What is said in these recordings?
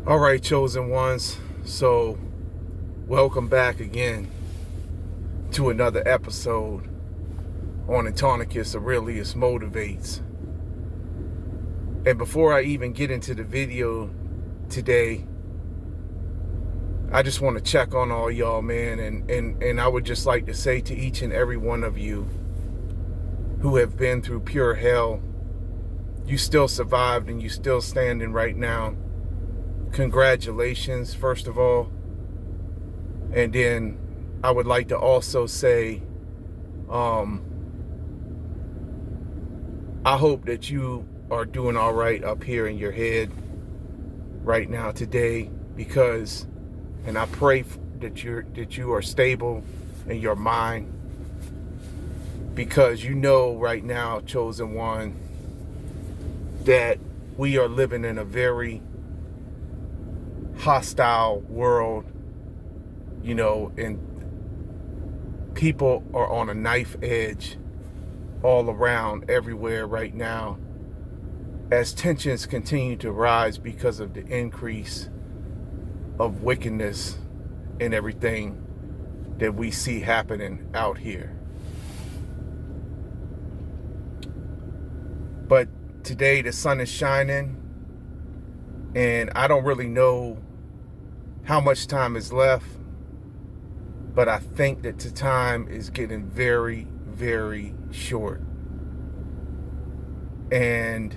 All right, chosen ones. So, welcome back again to another episode on Autonicus Aurelius Motivates. And before I even get into the video today, I just want to check on all y'all, man. And I would just like to say to each and every one of you who have been through pure hell, you still survived and you still standing right now. Congratulations, first of all. And then I would like to also say, I hope that you are doing all right up here in your head right now today, because, and I pray that you are stable in your mind, because you know right now, chosen one, that we are living in a very hostile world, and people are on a knife edge all around everywhere right now as tensions continue to rise because of the increase of wickedness and everything that we see happening out here. But today the sun is shining, and I don't really know how much time is left, but I think that the time is getting very, very short. And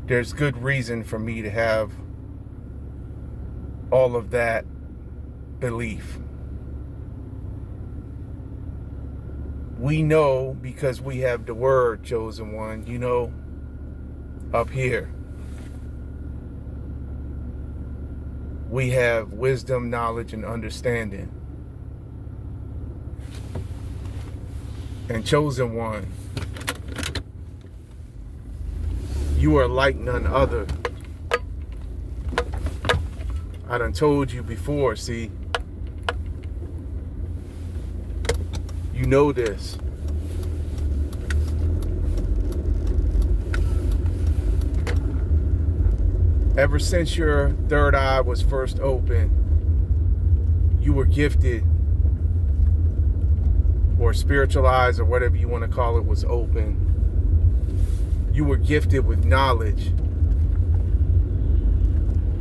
there's good reason for me to have all of that belief. We know because we have the word, chosen one, up here. We have wisdom, knowledge, and understanding. And chosen one, you are like none other. I done told you before, see? You know this. Ever since your third eye was first open, you were gifted, or spiritual eyes, or whatever you want to call it, was open. You were gifted with knowledge.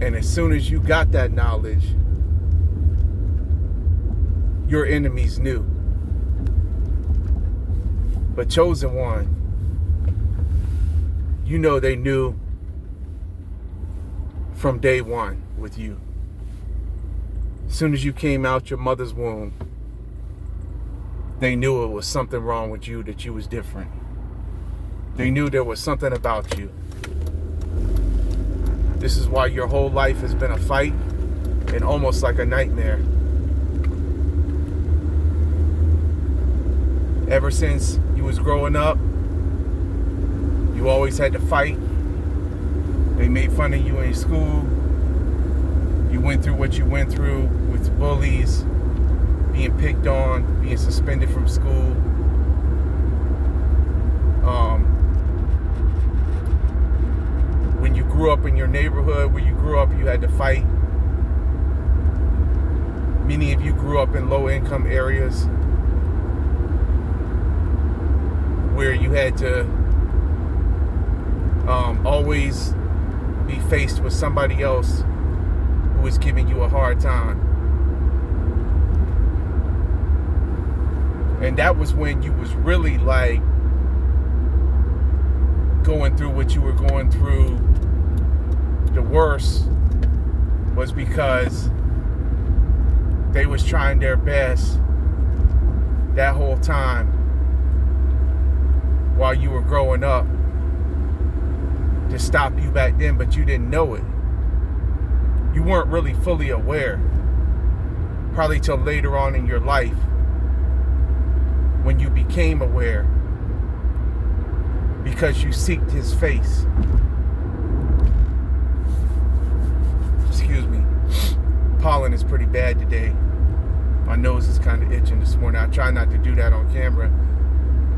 And as soon as you got that knowledge, your enemies knew. But chosen one, they knew from day one with you. As soon as you came out your mother's womb, they knew it was something wrong with you, that you was different. They knew there was something about you. This is why your whole life has been a fight and almost like a nightmare. Ever since you was growing up, you always had to fight. They made fun of you in school. You went through what you went through with bullies, being picked on, being suspended from school. When you grew up in your neighborhood, where you grew up, you had to fight. Many of you grew up in low-income areas where you had to always be faced with somebody else who was giving you a hard time. And that was when you was really like going through what you were going through. The worst was because they was trying their best that whole time while you were growing up to stop you back then, but you didn't know it. You weren't really fully aware, probably till later on in your life, when you became aware, because you seeked his face. Excuse me. Pollen is pretty bad today. My nose is kind of itching this morning. I try not to do that on camera.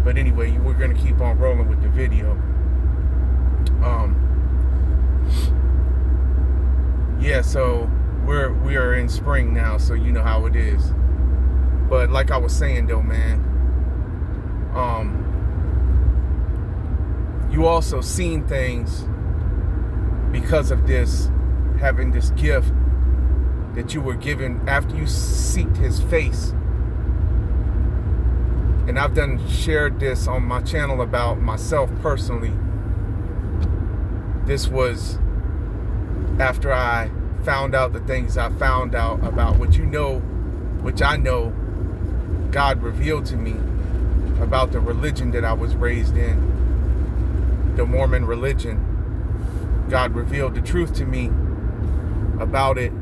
But anyway, we're going to keep on rolling with the video. yeah, so we are in spring now, so you know how it is. But like I was saying though, man, you also seen things because of this, having this gift that you were given after you seeked his face. And I've shared this on my channel about myself personally. This was after I found out the things I found out about which I know God revealed to me about the religion that I was raised in, the Mormon religion. God revealed the truth to me about it,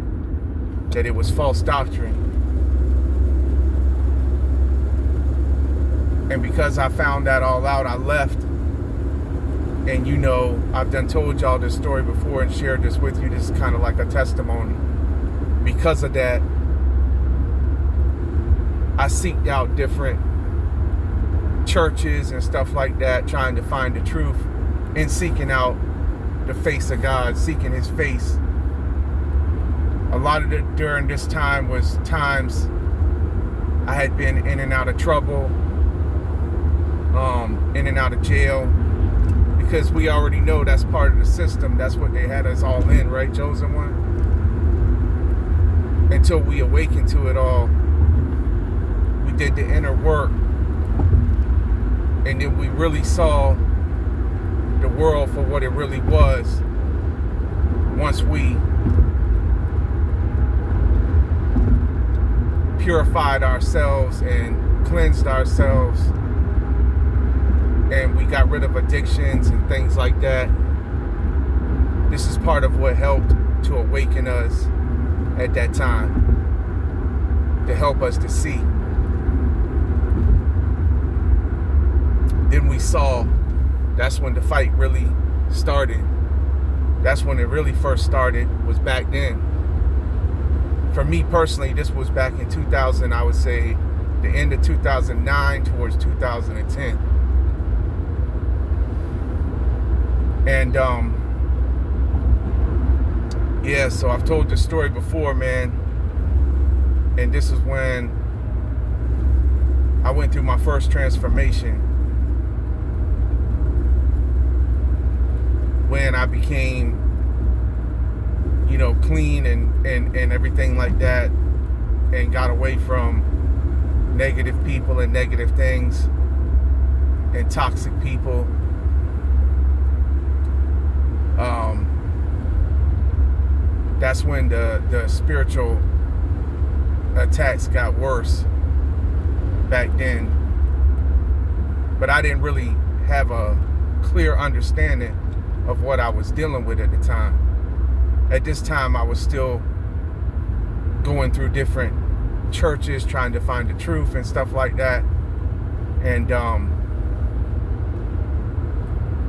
that it was false doctrine. And because I found that all out, I left. And you know, I've told y'all this story before and shared this with you. This is kind of like a testimony. Because of that, I seeked out different churches and stuff like that, trying to find the truth and seeking out the face of God, seeking his face. A lot of it during this time was times I had been in and out of trouble, in and out of jail, because we already know that's part of the system. That's what they had us all in, right, Chosen One? Until we awakened to it all, we did the inner work, and then we really saw the world for what it really was. Once we purified ourselves and cleansed ourselves, and we got rid of addictions and things like that. This is part of what helped to awaken us at that time, to help us to see. Then we saw, that's when the fight really started. That's when it really first started, was back then. For me personally, this was back in 2000, I would say the end of 2009 towards 2010. And yeah, so I've told this story before, man. And this is when I went through my first transformation. When I became, you know, clean and everything like that, and got away from negative people and negative things and toxic people. That's when the spiritual attacks got worse back then. But I didn't really have a clear understanding of what I was dealing with at the time. At this time, I was still going through different churches, trying to find the truth and stuff like that. And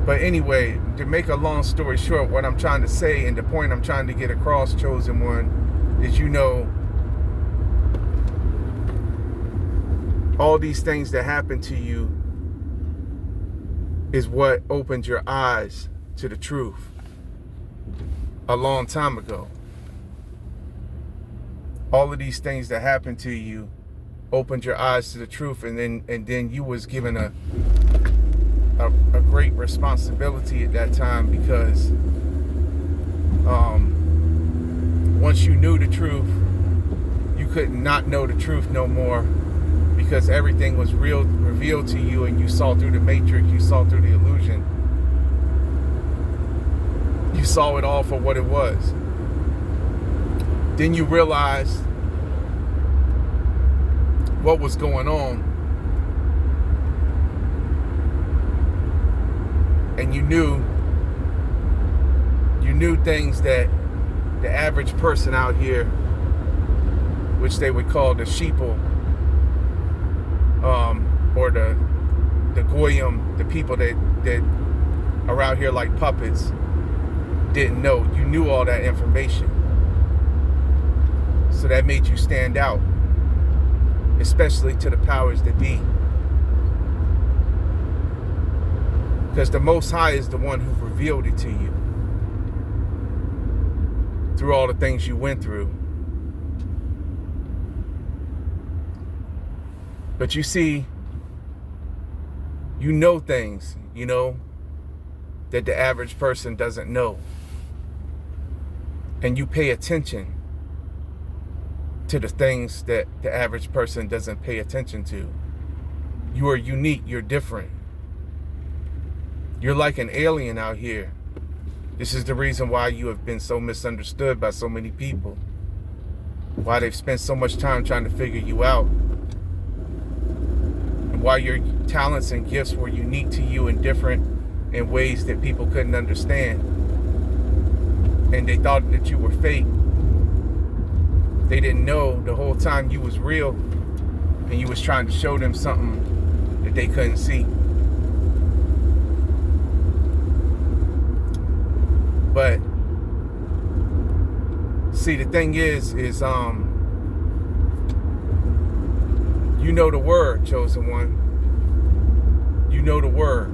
but anyway, to make a long story short, what I'm trying to say and the point I'm trying to get across, Chosen One, is, you know, all these things that happen to you is what opened your eyes to the truth a long time ago. All of these things that happened to you opened your eyes to the truth, and then you was given a great responsibility at that time, because once you knew the truth, you could not know the truth no more, because everything was revealed to you, and you saw through the matrix, you saw through the illusion. You saw it all for what it was. Then you realized what was going on, and you knew things that the average person out here, which they would call the sheeple, or the goyim, the people that are out here like puppets, didn't know. You knew all that information, so that made you stand out, especially to the powers that be, because the Most High is the one who revealed it to you through all the things you went through. But you see, you know things, that the average person doesn't know. And you pay attention to the things that the average person doesn't pay attention to. You are unique, you're different. You're like an alien out here. This is the reason why you have been so misunderstood by so many people. Why they've spent so much time trying to figure you out. And why your talents and gifts were unique to you and different in ways that people couldn't understand. And they thought that you were fake. They didn't know the whole time you was real, and you was trying to show them something that they couldn't see. But see, the thing is you know the word, chosen one. You know the word.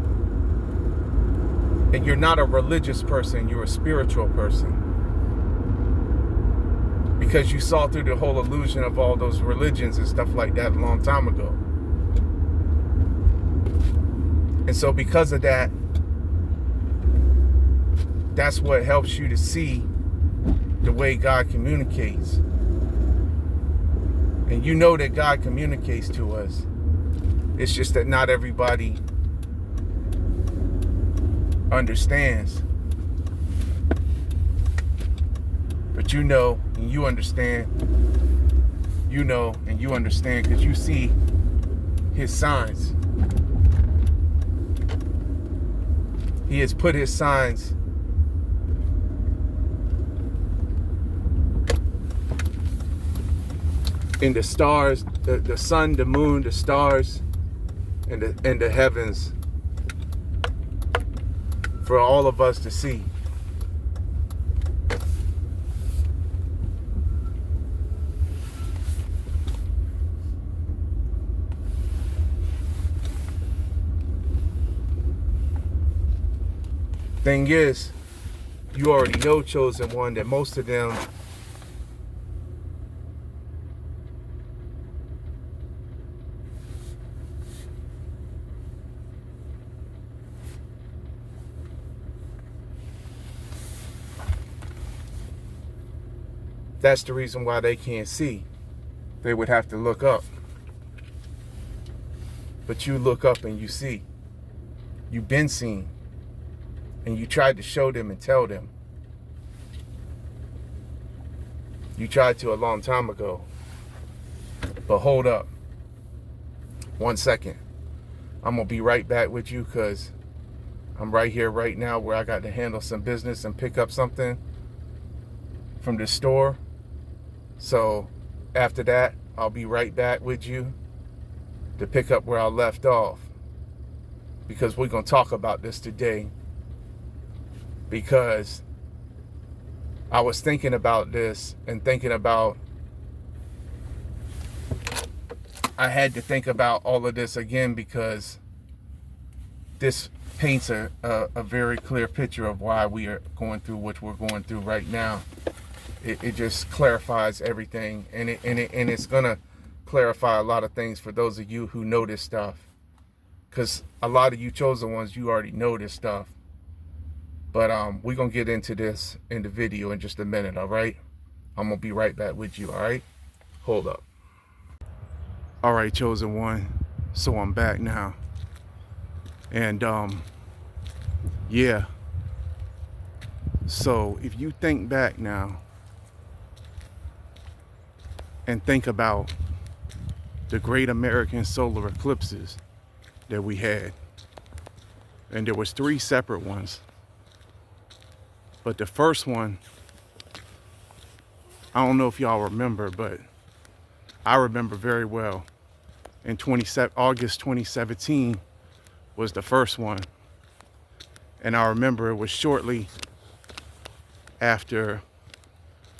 And you're not a religious person, you're a spiritual person. Because you saw through the whole illusion of all those religions and stuff like that a long time ago. And so because of that, that's what helps you to see the way God communicates. And you know that God communicates to us. It's just that not everybody understands. But you know and you understand. You know and you understand because you see his signs. He has put his signs in the stars, the sun, the moon, the stars, and the heavens for all of us to see. Thing is, you already know, chosen one, that most of them that's the reason why they can't see. They would have to look up. But you look up and you see. You've been seen. And you tried to show them and tell them. You tried to a long time ago. But hold up. 1 second. I'm going to be right back with you because I'm right here right now where I got to handle some business and pick up something from the store. So after that, I'll be right back with you to pick up where I left off. Because we're going to talk about this today. Because I was thinking about this and thinking about, I had to think about all of this again because this paints a very clear picture of why we are going through what we're going through right now. It just clarifies everything, and it's gonna clarify a lot of things for those of you who know this stuff, because a lot of you chosen ones, you already know this stuff. But we're gonna get into this in the video in just a minute. All right, I'm gonna be right back with you. All right, hold up. All right, chosen one, so I'm back now. And yeah, so if you think back now and think about the great American solar eclipses that we had, and there was 3 separate ones, but the first one, I don't know if y'all remember, but I remember very well. In August 2017 was the first one. And I remember it was shortly after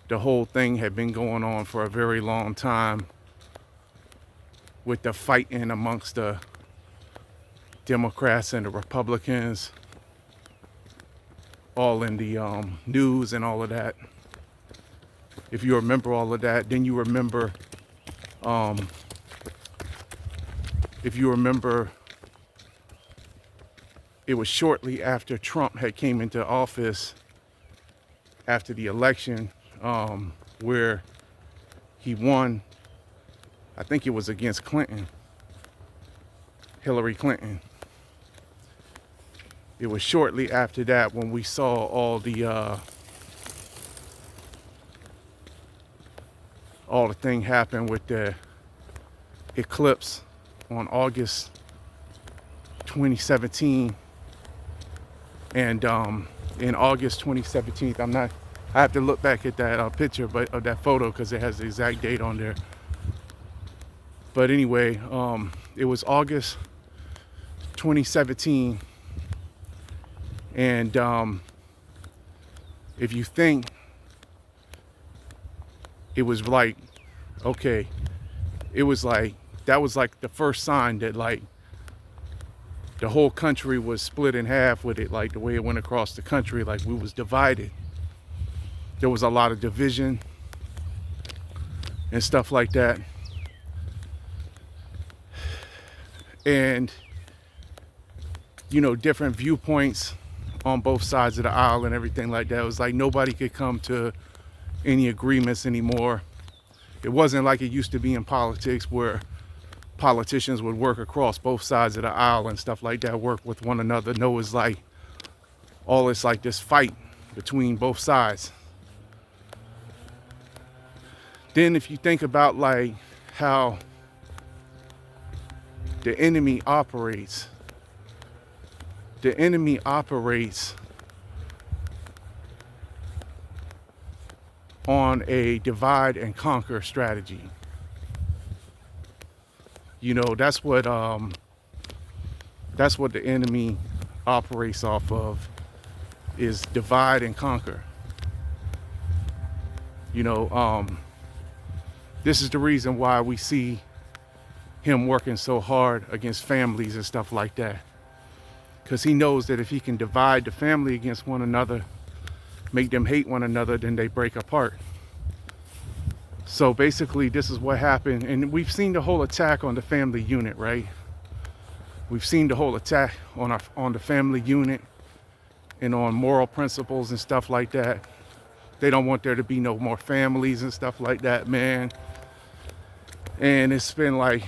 the whole thing had been going on for a very long time with the fighting amongst the Democrats and the Republicans, all in the news and all of that. If you remember all of that, then you remember, if you remember, it was shortly after Trump had came into office after the election, where he won. I think it was against Clinton, Hillary Clinton. It was shortly after that when we saw all the thing happen with the eclipse on August 2017. And in August 2017, I have to look back at that picture, but of that photo, because it has the exact date on there. But anyway, it was August 2017. And if you think it was like, okay, it was like, that was like the first sign that like the whole country was split in half with it, like the way it went across the country, like we was divided. There was a lot of division and stuff like that. And, you know, different viewpoints on both sides of the aisle and everything like that. It was like nobody could come to any agreements anymore. It wasn't like it used to be in politics where politicians would work across both sides of the aisle and stuff like that, work with one another. No, it's like all it's like this fight between both sides. Then if you think about like how the enemy operates on a divide and conquer strategy. You know, that's what the enemy operates off of, is divide and conquer. You know, this is the reason why we see him working so hard against families and stuff like that. Because he knows that if he can divide the family against one another, make them hate one another, then they break apart. So basically, this is what happened. And we've seen the whole attack on the family unit, right? We've seen the whole attack on the family unit and on moral principles and stuff like that. They don't want there to be no more families and stuff like that, man. And it's been like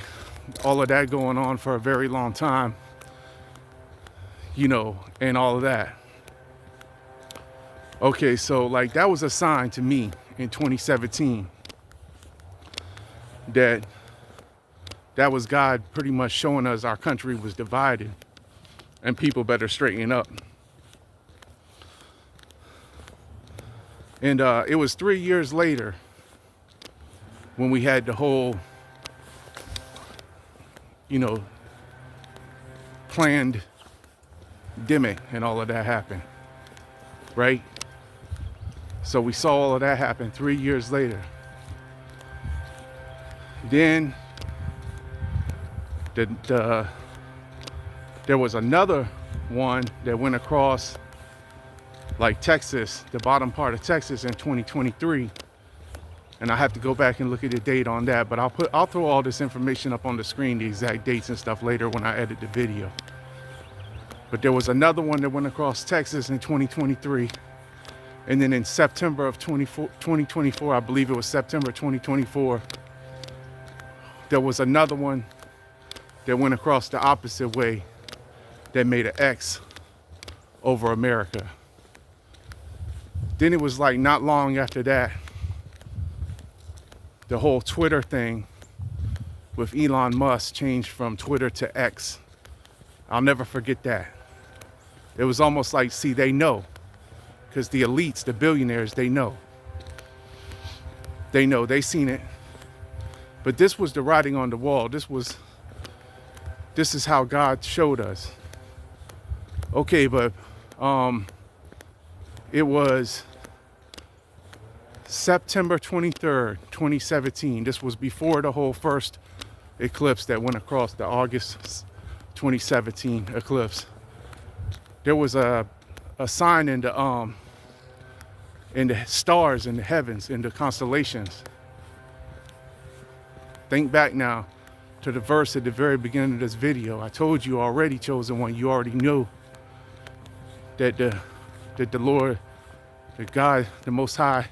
all of that going on for a very long time, you know, and all of that. Okay, so like that was a sign to me in 2017 that was God pretty much showing us our country was divided and people better straighten up. And it was 3 years later when we had the whole, you know, planned pandemic and all of that happen, right? So we saw all of that happen 3 years later. Then there was another one that went across like Texas, the bottom part of Texas in 2023. And I have to go back and look at the date on that, but I'll throw all this information up on the screen, the exact dates and stuff later when I edit the video. But there was another one that went across Texas in 2023. And then in September of 2024, I believe it was September 2024, there was another one that went across the opposite way that made an X over America. Then it was like not long after that, the whole Twitter thing with Elon Musk changed from Twitter to X. I'll never forget that. It was almost like, see, they know. Because the elites, the billionaires, they know. They know, they seen it. But this was the writing on the wall. This is how God showed us. Okay, but it was September 23rd, 2017. This was before the whole first eclipse that went across, the August 2017 eclipse. There was a sign in the and the stars in the heavens and the constellations. Think back now to the verse at the very beginning of this video. I told you already, chosen one, you already knew that the Lord, that God, the Most High,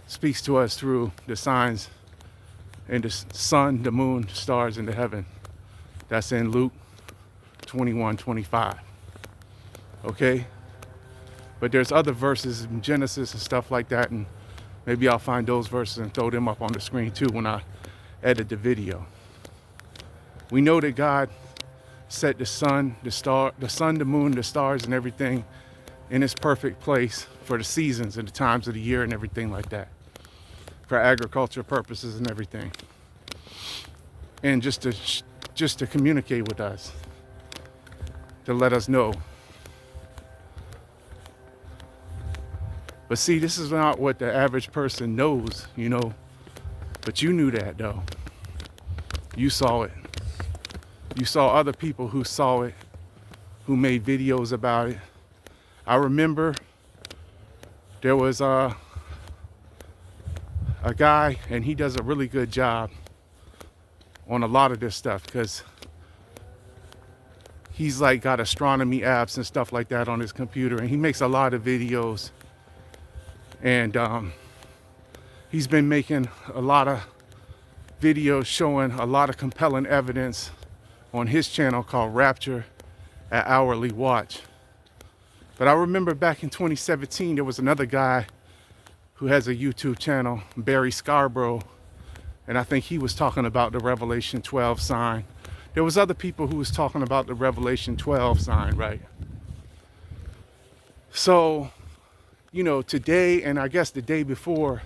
speaks to us through the signs and the sun, the moon, the stars in the heaven. That's in Luke 21:25. Okay? But there's other verses in Genesis and stuff like that, and maybe I'll find those verses and throw them up on the screen too when I edit the video. We know that God set the sun, the moon, the stars, and everything in its perfect place for the seasons and the times of the year and everything like that, for agriculture purposes and everything, and just to communicate with us, to let us know. But see, this is not what the average person knows, you know. But you knew that, though. You saw it. You saw other people who saw it, who made videos about it. I remember there was a guy, and he does a really good job on a lot of this stuff, because he's like got astronomy apps and stuff like that on his computer, and he makes a lot of videos. And he's been making a lot of videos showing a lot of compelling evidence on his channel called Rapture at Hourly Watch. But I remember back in 2017, there was another guy who has a YouTube channel, Barry Scarborough, and I think he was talking about the Revelation 12 sign. There was other people who was talking about the Revelation 12 sign, right? So, you know, today, and I guess the day before,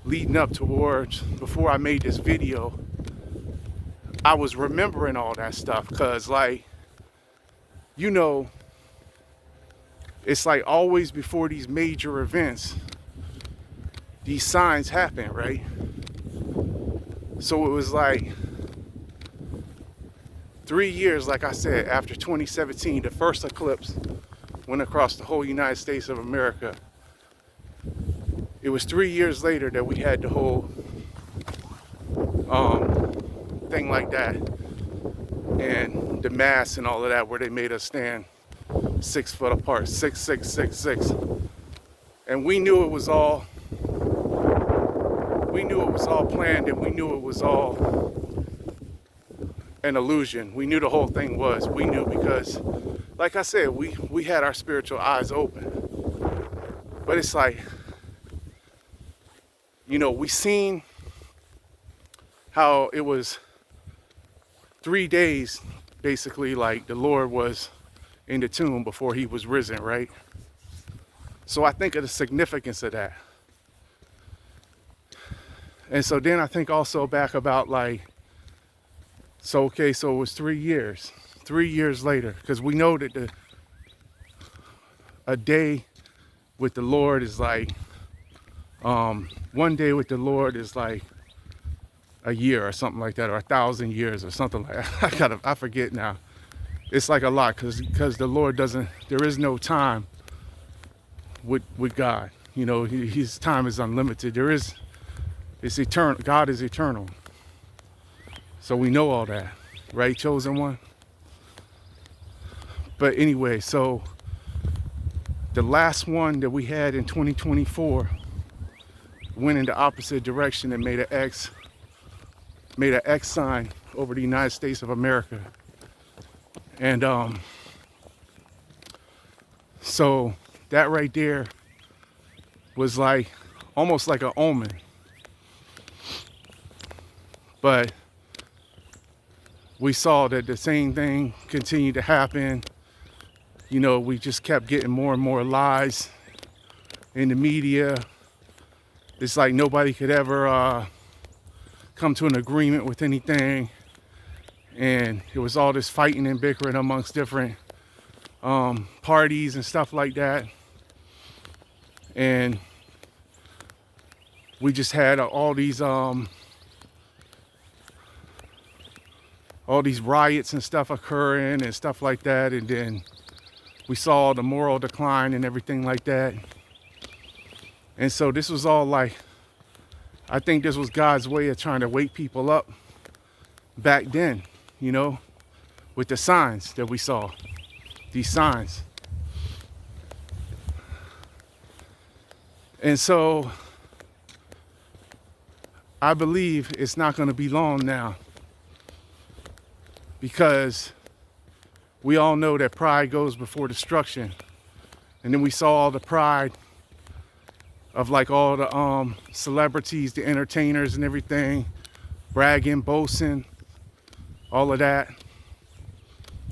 leading up towards, before I made this video, I was remembering all that stuff, because, like, you know, it's like always before these major events, these signs happen, right? So it was like 3 years, like I said, after 2017, the first eclipse went across the whole United States of America. It was 3 years later that we had the whole thing like that, and the mass and all of that, where they made us stand 6 foot apart, 6, 6, 6, 6, and we knew it was all planned, and we knew it was all an illusion. We knew the whole thing was. We knew because, like I said, we had our spiritual eyes open. But it's like, you know, we seen how it was 3 days, basically, like the Lord was in the tomb before he was risen, right? So I think of the significance of that. And so then I think also back about like, so okay, so it was 3 years. 3 years later, because we know that a day with the Lord is like, 1 day with the Lord is like a year or something like that, or 1,000 years or something like that. I forget now. It's like a lot, because the Lord doesn't, there is no time with God. You know, his time is unlimited. It's eternal. God is eternal. So we know all that, right, chosen one? But anyway, so the last one that we had in 2024 went in the opposite direction and made an X sign over the United States of America. And so that right there was like almost like an omen. But we saw that the same thing continued to happen. You know, we just kept getting more and more lies in the media. It's like nobody could ever come to an agreement with anything. And there was all this fighting and bickering amongst different parties and stuff like that. And we just had all these riots and stuff occurring and stuff like that. And then we saw the moral decline and everything like that. And so this was all like, I think this was God's way of trying to wake people up back then, you know, with the signs that we saw, these signs. And so I believe it's not going to be long now, because we all know that pride goes before destruction. And then we saw all the pride of like all the celebrities, the entertainers and everything, bragging, boasting, all of that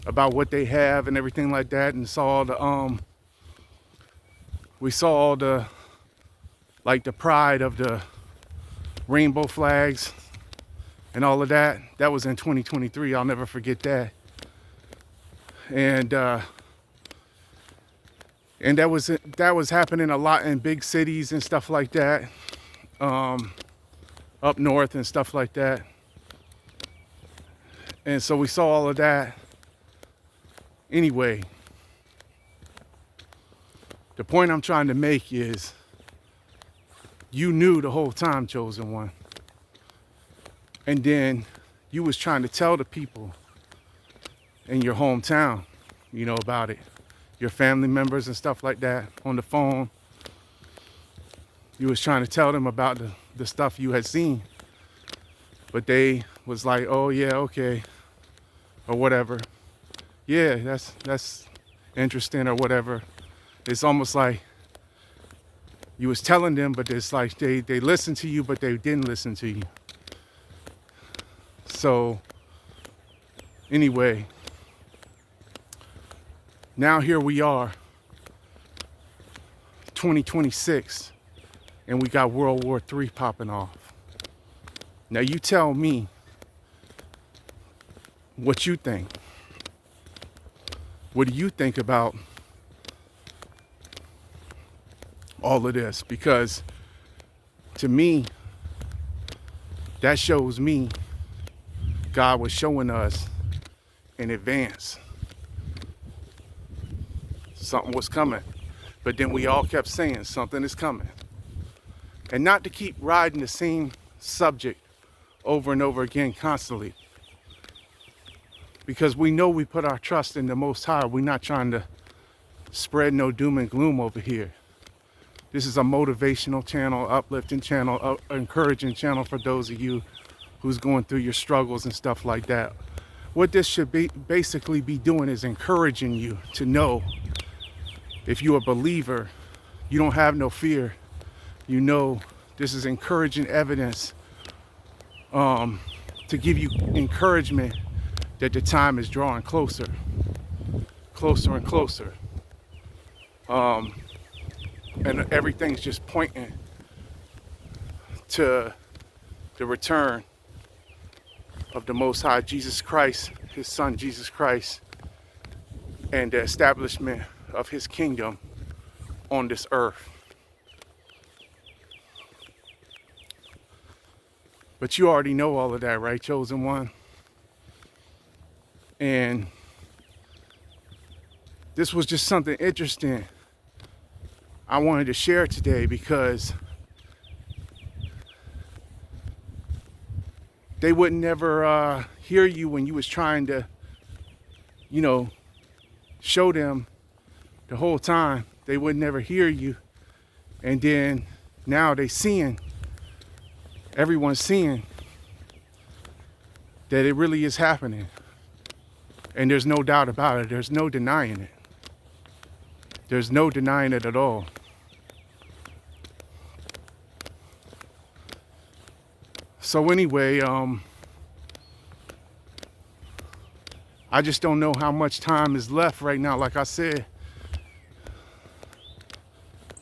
about what they have and everything like that. And saw all the we saw all the, like, the pride of the rainbow flags and all of that. That was in 2023. I'll never forget that. And that was happening a lot in big cities and stuff like that, up north and stuff like that. And so we saw all of that. Anyway, the point I'm trying to make is, you knew the whole time, Chosen One. And then you was trying to tell the people in your hometown, you know, about it. Your family members and stuff like that on the phone. You was trying to tell them about the stuff you had seen. But they was like, oh yeah, okay, or whatever. Yeah, that's interesting or whatever. It's almost like you was telling them, but it's like they listened to you, but they didn't listen to you. So anyway, now here we are, 2026, and we got World War III popping off. Now you tell me what you think. What do you think about all of this? Because to me, that shows me God was showing us in advance something was coming. But then we all kept saying something is coming. And not to keep riding the same subject over and over again constantly. Because we know we put our trust in the Most High. We're not trying to spread no doom and gloom over here. This is a motivational channel, uplifting channel, encouraging channel for those of you who's going through your struggles and stuff like that. What this should basically be doing is encouraging you to know, if you're a believer, you don't have no fear. You know, this is encouraging evidence to give you encouragement that the time is drawing closer and closer. And everything's just pointing to the return of the Most High, Jesus Christ, his son, Jesus Christ, and the establishment of his kingdom on this earth. But you already know all of that, right, Chosen One? And this was just something interesting I wanted to share today, because they would never hear you when you was trying to, you know, show them the whole time. They would never hear you. And then now they seeing, everyone's seeing that it really is happening. And there's no doubt about it. There's no denying it. There's no denying it at all. So anyway, I just don't know how much time is left right now, like I said.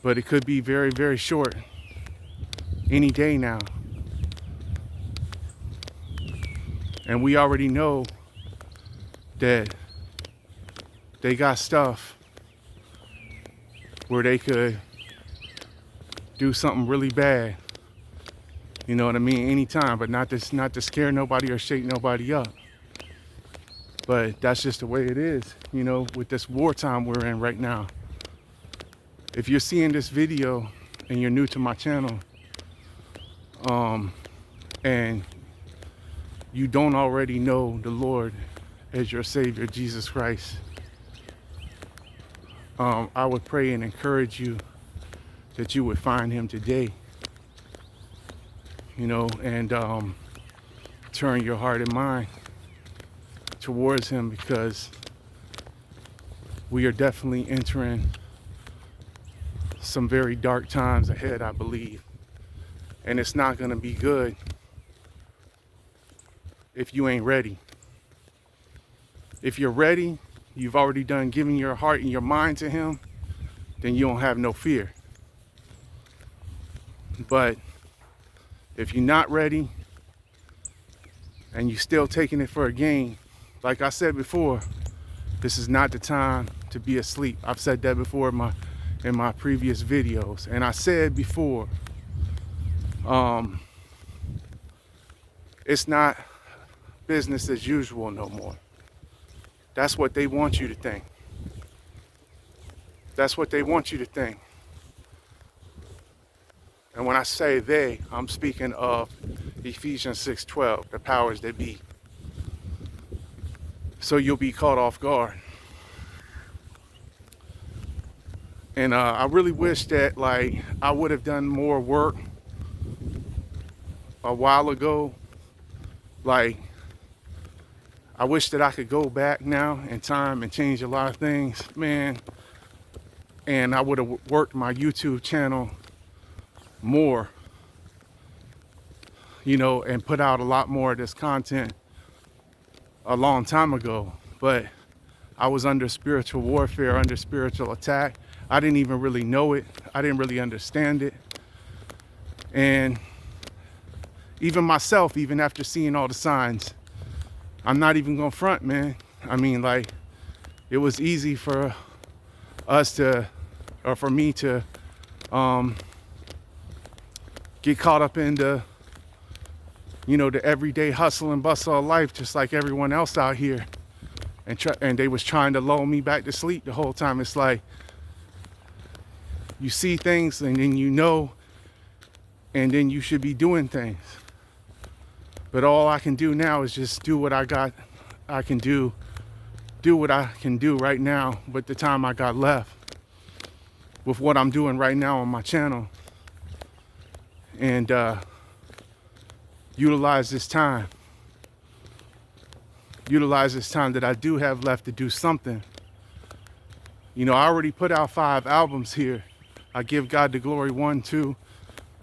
But it could be very, very short. Any day now. And we already know that they got stuff where they could do something really bad. You know what I mean? Anytime, but not to scare nobody or shake nobody up. But that's just the way it is, you know, with this wartime we're in right now. If you're seeing this video and you're new to my channel, and you don't already know the Lord as your Savior, Jesus Christ, I would pray and encourage you that you would find him today, and turn your heart and mind towards him, because we are definitely entering some very dark times ahead, I believe. And it's not going to be good if you ain't ready. If you're ready, you've already done giving your heart and your mind to him, then you don't have no fear. But if you're not ready and you're still taking it for a game, like I said before, this is not the time to be asleep. I've said that before in my previous videos. And I said before, it's not business as usual no more. That's what they want you to think. That's what they want you to think. And when I say they, I'm speaking of Ephesians 6:12, the powers that be. So you'll be caught off guard. And I really wish that I would have done more work a while ago. I wish that I could go back now in time and change a lot of things, man. And I would have worked my YouTube channel more, and put out a lot more of this content a long time ago. But I was under spiritual warfare, under spiritual attack. I didn't even really know it. I didn't really understand it. And even myself, even after seeing all the signs, I'm not even gonna front, man. I mean, it was easy for me to get caught up in the everyday hustle and bustle of life, just like everyone else out here. And they was trying to lull me back to sleep the whole time. It's like, you see things and then and then you should be doing things. But all I can do now is just do what I can do what I can do right now with the time I got left, with what I'm doing right now on my channel. And utilize this time that I do have left to do something. I already put out 5 albums here. I Give God the Glory 1, 2,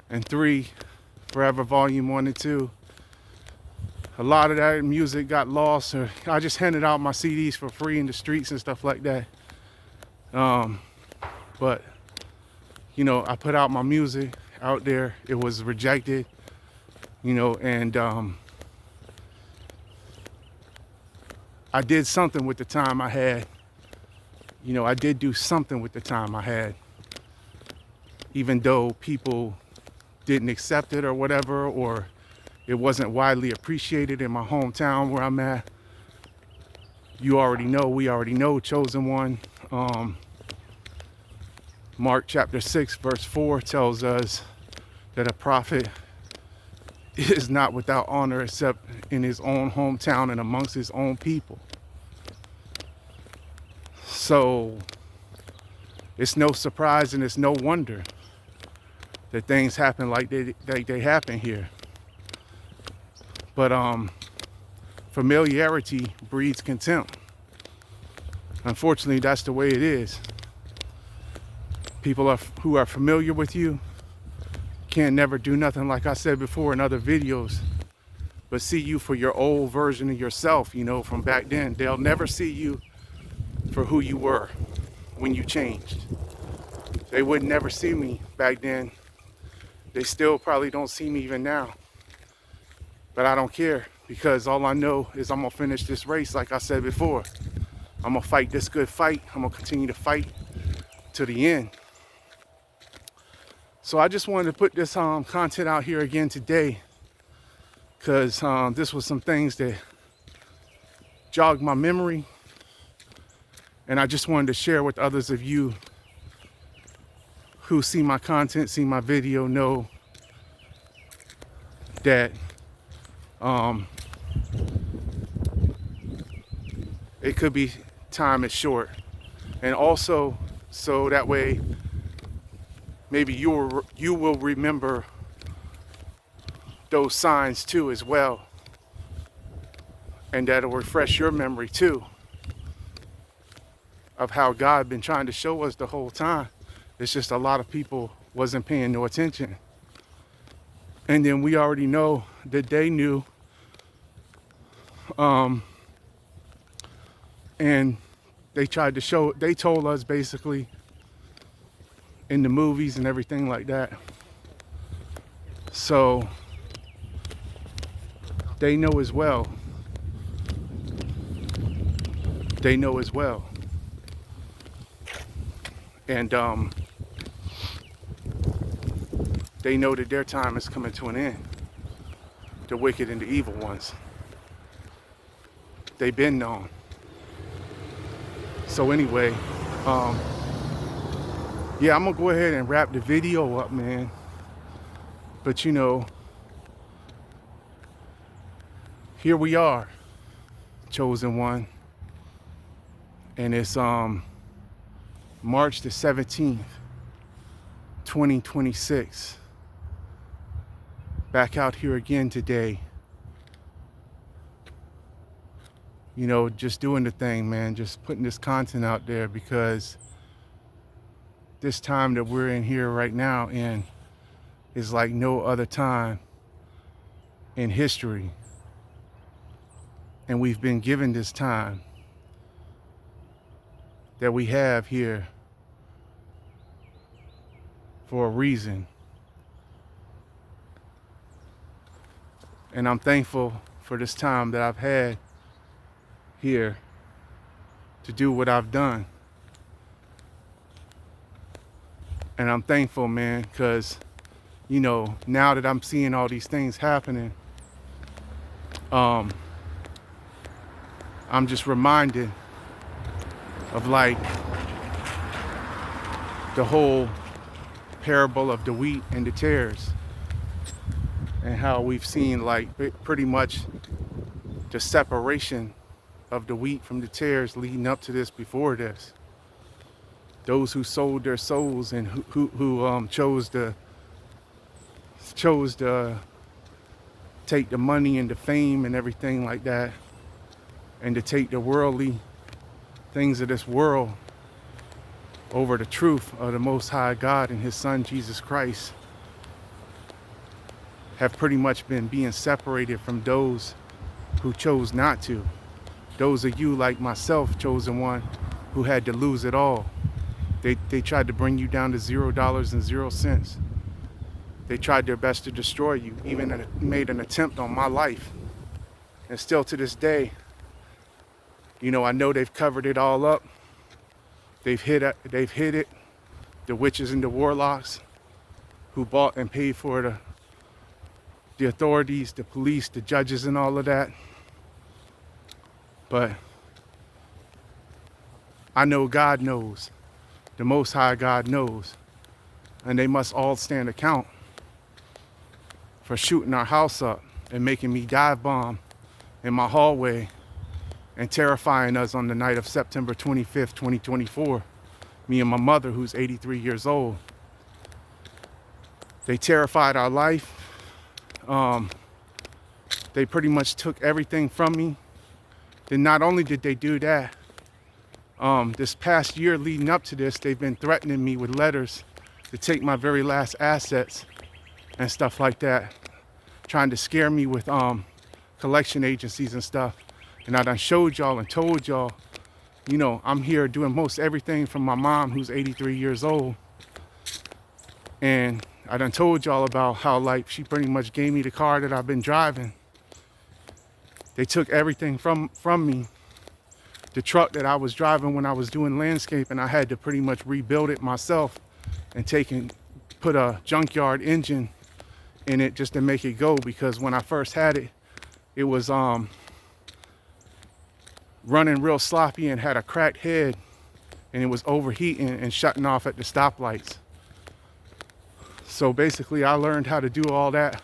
and 3, Forever Volume 1 and 2. A lot of that music got lost, or I just handed out my CDs for free in the streets and stuff like that. But I put out my music out there. It was rejected, and I did something with the time I had. I did do something with the time I had, even though people didn't accept it or whatever, or it wasn't widely appreciated in my hometown where I'm at. We already know, Chosen One. Mark chapter 6, verse 4 tells us that a prophet is not without honor except in his own hometown and amongst his own people. So it's no surprise and it's no wonder that things happen like they happen here. But familiarity breeds contempt. Unfortunately, that's the way it is. People who are familiar with you can't never do nothing, like I said before in other videos, but see you for your old version of yourself, from back then. They'll never see you for who you were when you changed. They would never see me back then. They still probably don't see me even now. But I don't care, because all I know is I'm gonna finish this race, like I said before. I'm gonna fight this good fight. I'm gonna continue to fight to the end. So I just wanted to put this content out here again today, because this was some things that jogged my memory, and I just wanted to share with others of you who see my content, see my video, know that it could be time is short. And also, so that way maybe you will remember those signs too as well, and that'll refresh your memory too of how God been trying to show us the whole time. It's just a lot of people wasn't paying no attention. And then we already know that they knew, and they tried to show, they told us basically in the movies and everything like that. So they know as well. They know as well. And they know that their time is coming to an end. The wicked and the evil ones. They've been known. So anyway, yeah, I'm gonna go ahead and wrap the video up, man. But you know, here we are, chosen one. And it's March the 17th, 2026. Back out here again today. You know, just doing the thing, man. Just putting this content out there because this time that we're in here right now in is like no other time in history. And we've been given this time that we have here for a reason. And I'm thankful for this time that I've had here to do what I've done. And I'm thankful, man, because, you know, now that I'm seeing all these things happening, I'm just reminded of like the whole parable of the wheat and the tares, and how we've seen like pretty much the separation of the wheat from the tares leading up to this, before this. Those who sold their souls and who chose to take the money and the fame and everything like that, and to take the worldly things of this world over the truth of the Most High God and His Son Jesus Christ, have pretty much been being separated from those who chose not to. Those of you like myself, chosen one, who had to lose it all. They tried to bring you down to $0.00. They tried their best to destroy you, even made an attempt on my life. And still to this day, you know, I know they've covered it all up. They've hid it. The witches and the warlocks who bought and paid for the authorities, the police, the judges, and all of that. But I know God knows. The Most High God knows. And they must all stand account for shooting our house up and making me dive bomb in my hallway and terrifying us on the night of September 25th, 2024. Me and my mother, who's 83 years old. They terrified our life. They pretty much took everything from me. Then not only did they do that, this past year leading up to this, they've been threatening me with letters to take my very last assets and stuff like that, trying to scare me with collection agencies and stuff. And I done showed y'all and told y'all, you know, I'm here doing most everything from my mom, who's 83 years old. And I done told y'all about how like she pretty much gave me the car that I've been driving. They took everything from me. The truck that I was driving when I was doing landscape, and I had to pretty much rebuild it myself and put a junkyard engine in it just to make it go, because when I first had it, it was running real sloppy and had a cracked head, and it was overheating and shutting off at the stoplights. So basically I learned how to do all that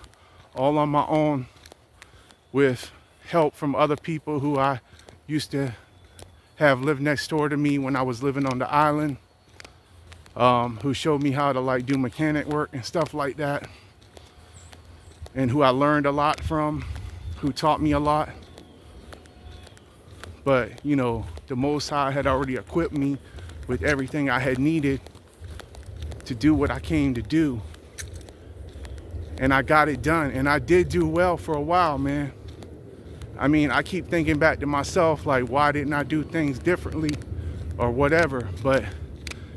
all on my own with help from other people who I used to have lived next door to me when I was living on the island, who showed me how to like do mechanic work and stuff like that, and who I learned a lot from, who taught me a lot. But you know, the Most High had already equipped me with everything I had needed to do what I came to do, and I got it done, and I did do well for a while, man. I mean, I keep thinking back to myself, like, why didn't I do things differently or whatever? But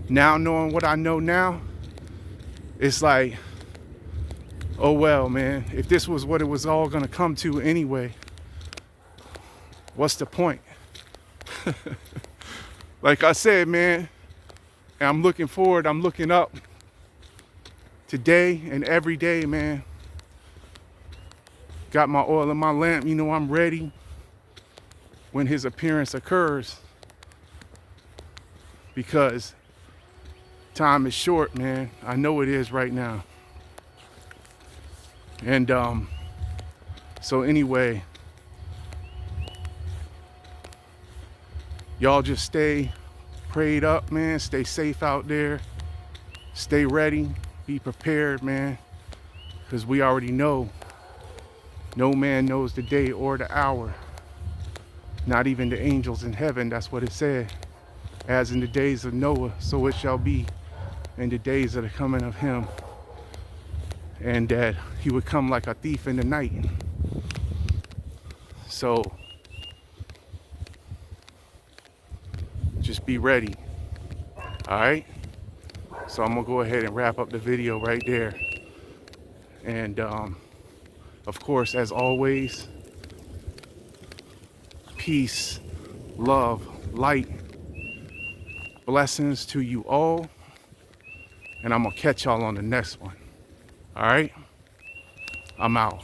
now, knowing what I know now, it's like, oh well, man, if this was what it was all gonna come to anyway, what's the point? Like I said, man, I'm looking forward, I'm looking up today and every day, man. Got my oil in my lamp, you know, I'm ready when his appearance occurs, because time is short, man. I know it is right now. And so anyway, y'all just stay prayed up, man. Stay safe out there. Stay ready. Be prepared, man, because we already know no man knows the day or the hour, not even the angels in heaven. That's what it said. As in the days of Noah, so it shall be in the days of the coming of him. And that he would come like a thief in the night. So just be ready. All right? So I'm gonna go ahead and wrap up the video right there. And of course, as always, peace, love, light, blessings to you all. And I'm gonna catch y'all on the next one. All right? I'm out.